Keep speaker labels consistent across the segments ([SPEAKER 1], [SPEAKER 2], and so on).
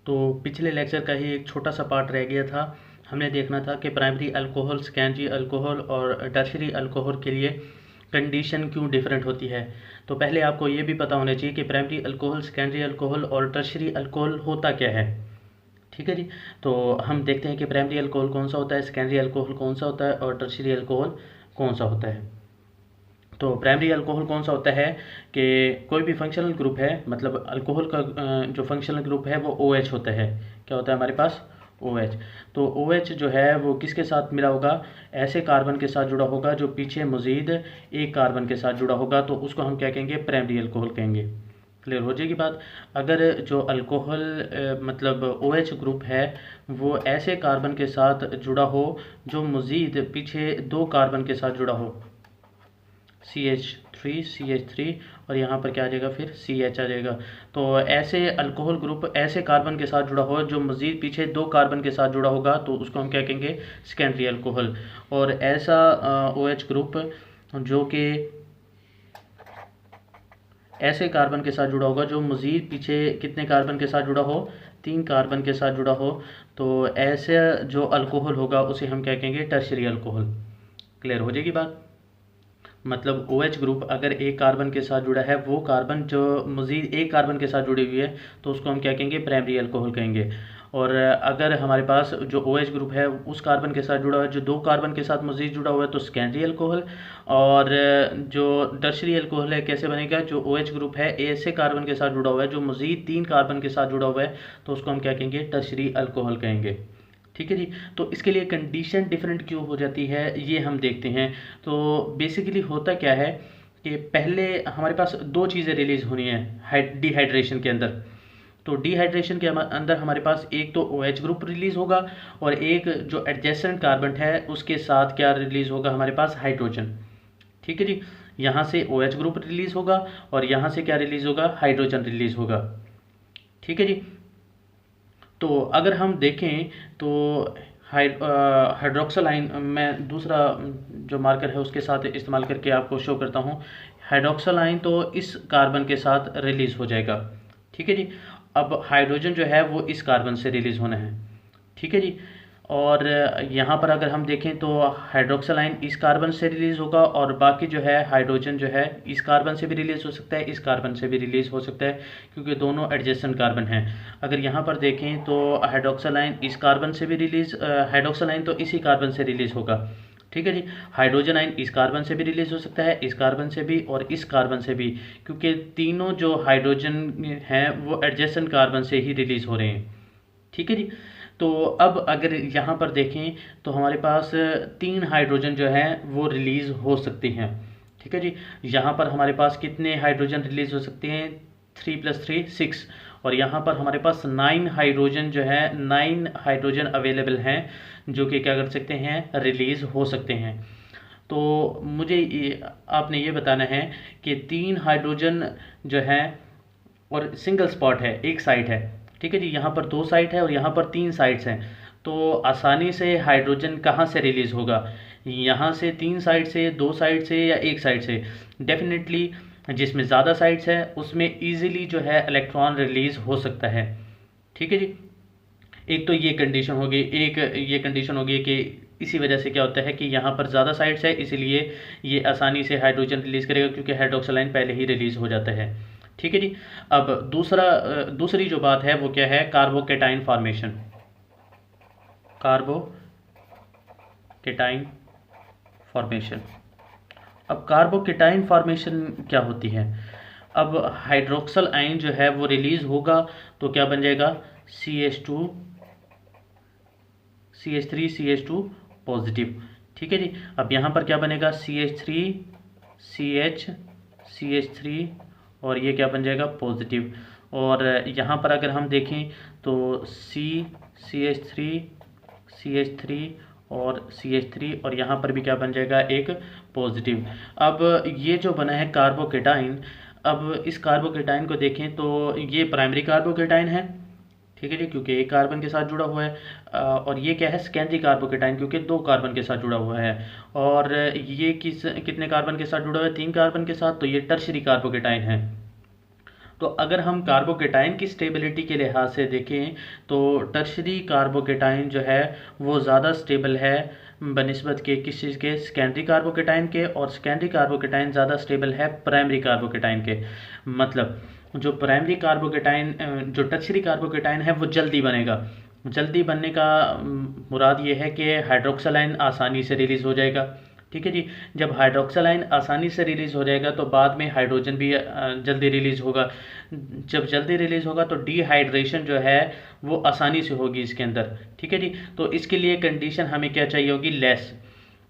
[SPEAKER 1] तो पिछले लेक्चर का ही एक छोटा सा पार्ट रह गया था। हमने देखना था कि प्राइमरी अल्कोहल, सेकेंडरी अल्कोहल और टर्शरी अल्कोहल के लिए कंडीशन क्यों डिफरेंट होती है। तो पहले आपको ये भी पता होना चाहिए कि प्राइमरी अल्कोहल, सेकेंडरी अल्कोहल और टर्शरी अल्कोहल होता क्या है। ठीक है जी। तो हम देखते हैं कि प्राइमरी अल्कोहल कौन सा होता है, सेकेंडरी अल्कोहल कौन सा होता है और टर्शरी अल्कोहल कौन सा होता है। तो प्राइमरी अल्कोहल कौन सा होता है कि कोई भी फंक्शनल ग्रुप है, मतलब अल्कोहल का जो फंक्शनल ग्रुप है वो OH होता है। क्या होता है हमारे पास? OH। तो OH जो है वो किसके साथ मिला होगा? ऐसे कार्बन के साथ जुड़ा होगा जो पीछे मज़ीद एक कार्बन के साथ जुड़ा होगा, तो उसको हम क्या कहेंगे? प्राइमरी अल्कोहल कहेंगे। क्लियर हो जाएगी बात। अगर जो अल्कोहल मतलब OH ग्रुप है वो ऐसे कार्बन के साथ जुड़ा हो जो मज़ीद पीछे दो कार्बन के साथ जुड़ा हो, CH3 और यहाँ पर क्या आ जाएगा? फिर CH आ जाएगा। तो ऐसे अल्कोहल ग्रुप ऐसे कार्बन के साथ जुड़ा हो जो मज़ीद पीछे दो कार्बन के साथ जुड़ा होगा, तो उसको हम क्या कहेंगे? Secondary alcohol. और ऐसा OH ग्रुप जो कि ऐसे कार्बन के साथ जुड़ा होगा जो मज़ीद पीछे कितने कार्बन के साथ जुड़ा हो? 3 कार्बन के साथ जुड़ा हो, तो ऐसे जो अल्कोहल होगा उसे हम क्या कहेंगे? Tertiary alcohol. क्लियर हो जाएगी बात। मतलब OH ग्रुप अगर एक कार्बन के साथ जुड़ा है, वो कार्बन जो मज़ीद एक कार्बन के साथ जुड़ी हुई है, तो उसको हम क्या कहेंगे? प्राइमरी अल्कोहल कहेंगे। और अगर हमारे पास जो OH ग्रुप है उस कार्बन के साथ जुड़ा हुआ है जो दो कार्बन के साथ मज़ीद जुड़ा हुआ है, तो सेकेंडरी अल्कोहल। और जो टर्शरी अल्कोहल है कैसे बनेगा? जो OH ग्रुप है ऐसे कार्बन के साथ जुड़ा हुआ है जो मज़ीद 3 कार्बन के साथ जुड़ा हुआ है, तो उसको हम क्या कहेंगे? टर्शरी अल्कोहल कहेंगे। ठीक है जी। तो इसके लिए कंडीशन डिफरेंट क्यों हो जाती है ये हम देखते हैं। तो बेसिकली होता क्या है कि पहले हमारे पास दो चीज़ें रिलीज़ होनी है डिहाइड्रेशन के अंदर। तो डिहाइड्रेशन के अंदर हमारे पास एक तो OH ग्रुप रिलीज़ होगा और एक जो एडजेसेंट कार्बन है उसके साथ क्या रिलीज़ होगा? हमारे पास हाइड्रोजन। ठीक है जी। यहाँ से OH ग्रुप रिलीज़ होगा और यहाँ से क्या रिलीज़ होगा? हाइड्रोजन रिलीज़ होगा। ठीक है जी। तो अगर हम देखें तो हाइड्रोक्सल आयन मैं दूसरा जो मार्कर है उसके साथ इस्तेमाल करके आपको शो करता हूँ। हाइड्रोक्सल आयन तो इस कार्बन के साथ रिलीज़ हो जाएगा। ठीक है जी। अब हाइड्रोजन जो है वो इस कार्बन से रिलीज़ होना है। ठीक है जी। और यहाँ पर अगर हम देखें तो हाइड्रोक्सल आयन इस कार्बन से रिलीज़ होगा और बाकी जो है हाइड्रोजन जो है इस कार्बन से भी रिलीज़ हो सकता है, इस कार्बन से भी रिलीज़ हो सकता है, क्योंकि दोनों एडजेसेंट कार्बन हैं। अगर यहाँ पर देखें तो हाइड्रोक्सल आयन इस कार्बन से भी रिलीज़ हाइड्रोक्सल आयन तो इसी कार्बन से रिलीज़ होगा। ठीक है जी। हाइड्रोजन आयन इस कार्बन से भी रिलीज़ हो सकता है, इस कार्बन से भी और इस कार्बन से भी, क्योंकि तीनों जो हाइड्रोजन हैं वो एडजेसेंट कार्बन से ही रिलीज़ हो रहे हैं। ठीक है जी। तो अब अगर यहाँ पर देखें तो हमारे पास 3 हाइड्रोजन जो हैं वो रिलीज़ हो सकते हैं। ठीक है जी। यहाँ पर हमारे पास कितने हाइड्रोजन रिलीज़ हो सकते हैं? 3 + 3 6। और यहाँ पर हमारे पास 9 हाइड्रोजन जो है 9 हाइड्रोजन अवेलेबल हैं जो कि क्या कर सकते हैं? रिलीज़ हो सकते हैं। तो मुझे आपने ये बताना है कि 3 हाइड्रोजन जो है और सिंगल स्पॉट है, एक साइट है। ठीक है जी। यहाँ पर 2 साइट है और यहाँ पर 3 साइट्स हैं। तो आसानी से हाइड्रोजन कहाँ से रिलीज़ होगा? यहाँ से 3 साइड से, 2 साइड से या एक साइड से? डेफिनेटली जिसमें ज़्यादा साइट्स है उसमें ईजिली जो है इलेक्ट्रॉन रिलीज़ हो सकता है। ठीक है जी। एक तो ये कंडीशन होगी, एक ये कंडीशन होगी कि इसी वजह से क्या होता है कि यहाँ पर ज़्यादा साइट्स है इसलिए ये आसानी से हाइड्रोजन रिलीज़ करेगा, क्योंकि हाइड्रोक्सल आयन पहले ही रिलीज़ हो जाता है। ठीक है जी। अब दूसरी जो बात है वो क्या है? Carbocation formation. Carbocation formation. अब कार्बोकेटाइन फॉर्मेशन क्या होती है? अब हाइड्रोक्सल आयन जो है वो रिलीज़ होगा तो क्या बन जाएगा? CH3 positive. ठीक है जी। अब यहाँ पर क्या बनेगा? CH3 और ये क्या बन जाएगा? पॉजिटिव। और यहाँ पर अगर हम देखें तो CH3 और CH3 और यहाँ पर भी क्या बन जाएगा? एक पॉजिटिव। अब ये जो बना है कार्बोकेटाइन, अब इस कार्बोकेटाइन को देखें तो ये प्राइमरी कार्बोकेटाइन है। ठीक है जी, क्योंकि एक कार्बन के साथ जुड़ा हुआ है। और ये क्या है? सेकेंडरी कार्बोकेटाइन, क्योंकि दो कार्बन के साथ जुड़ा हुआ है। और ये कितने कार्बन के साथ जुड़ा हुआ है? 3 कार्बन के साथ, तो ये टर्शरी कार्बोकेटाइन है। तो अगर हम कार्बोकेटाइन की स्टेबिलिटी के लिहाज से देखें तो टर्शरी कार्बोकेटाइन जो है वो ज़्यादा स्टेबल है बनिस्बत के किस चीज़ के, सेकेंडरी कार्बोकेटाइन के, और सेकेंडरी कार्बोकेटाइन ज़्यादा स्टेबल है प्राइमरी कार्बोकेटाइन के। मतलब जो प्राइमरी कार्बोकेटाइन जो टर्शरी कार्बोकेटाइन है वो जल्दी बनेगा। जल्दी बनने का मुराद ये है कि हाइड्रोक्सालाइन आसानी से रिलीज़ हो जाएगा। ठीक है जी। जब हाइड्रोक्सालाइन आसानी से रिलीज़ हो जाएगा तो बाद में हाइड्रोजन भी जल्दी रिलीज़ होगा। जब जल्दी रिलीज़ होगा तो डिहाइड्रेशन जो है वो आसानी से होगी इसके अंदर। ठीक है जी। तो इसके लिए कंडीशन हमें क्या चाहिए होगी, लेस,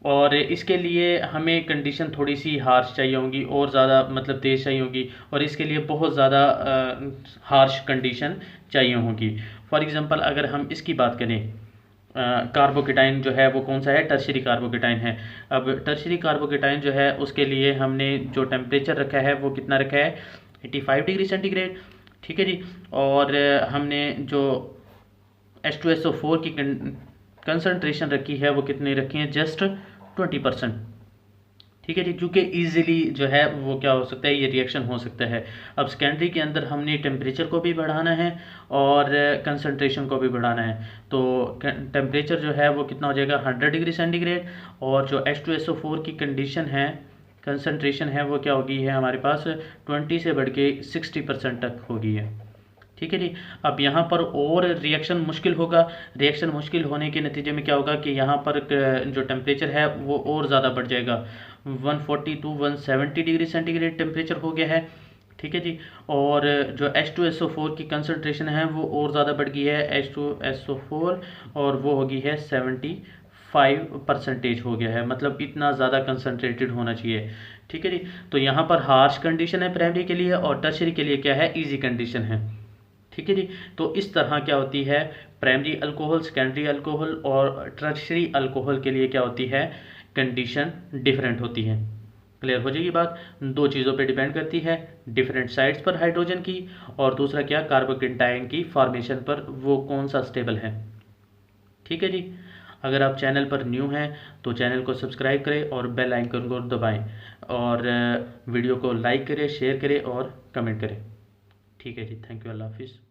[SPEAKER 1] और इसके लिए हमें कंडीशन थोड़ी सी हार्श चाहिए होगी और ज़्यादा मतलब तेज़ चाहिए होगी, और इसके लिए बहुत ज़्यादा हार्श कंडीशन चाहिए होगी। फॉर एग्ज़ाम्पल अगर हम इसकी बात करें, कार्बोकेटाइन जो है वो कौन सा है, टर्शरी कार्बोकेटाइन है। अब टर्शरी कार्बोकेटाइन जो है उसके लिए हमने जो टेम्परेचर रखा है वो कितना रखा है, 85 डिग्री सेंटीग्रेड। ठीक है जी। और हमने जो H2SO4 की कंसनट्रेशन रखी है वो कितनी रखी है, जस्ट 20%। ठीक है जी। क्योंकि इजीली जो है वो क्या हो सकता है, ये रिएक्शन हो सकता है। अब सेकेंडरी के अंदर हमने टेम्परेचर को भी बढ़ाना है और कंसनट्रेशन को भी बढ़ाना है। तो टेम्परेचर जो है वो कितना हो जाएगा, 100 डिग्री सेंटीग्रेड, और जो H2SO4 की कंडीशन है, कंसनट्रेशन है, वो क्या होगी है हमारे पास 20 से बढ़ के 60% तक होगी है। ठीक है जी। अब यहाँ पर और रिएक्शन मुश्किल होगा। रिएक्शन मुश्किल होने के नतीजे में क्या होगा कि यहाँ पर जो टेम्परेचर है वो और ज़्यादा बढ़ जाएगा, 140 टू 170 डिग्री सेंटीग्रेड टेम्परेचर हो गया है। ठीक है जी। और जो H2SO4 की कंसनट्रेशन है वो और ज़्यादा बढ़ गई है, H2SO4, और वो हो गई है 75% हो गया है। मतलब इतना ज़्यादा कंसनट्रेटेड होना चाहिए। ठीक है जी। तो यहाँ पर हार्श कंडीशन है प्राइमरी के लिए, और टर्शरी के लिए क्या है, ईजी कंडीशन है। ठीक है जी। तो इस तरह क्या होती है, प्राइमरी अल्कोहल, सेकेंडरी अल्कोहल और टर्शरी अल्कोहल के लिए क्या होती है, कंडीशन डिफरेंट होती है। क्लियर हो जाएगी बात। दो चीज़ों पे डिपेंड करती है, डिफरेंट साइड्स पर हाइड्रोजन की, और दूसरा क्या, कार्बोकेटाइन की फॉर्मेशन पर, वो कौन सा स्टेबल है। ठीक है जी। अगर आप चैनल पर न्यू हैं तो चैनल को सब्सक्राइब करें और बेल आइकन को दबाएं, और वीडियो को लाइक करें, शेयर करें और कमेंट करें। ठीक है जी। Thank you. अल्लाह हाफिज़।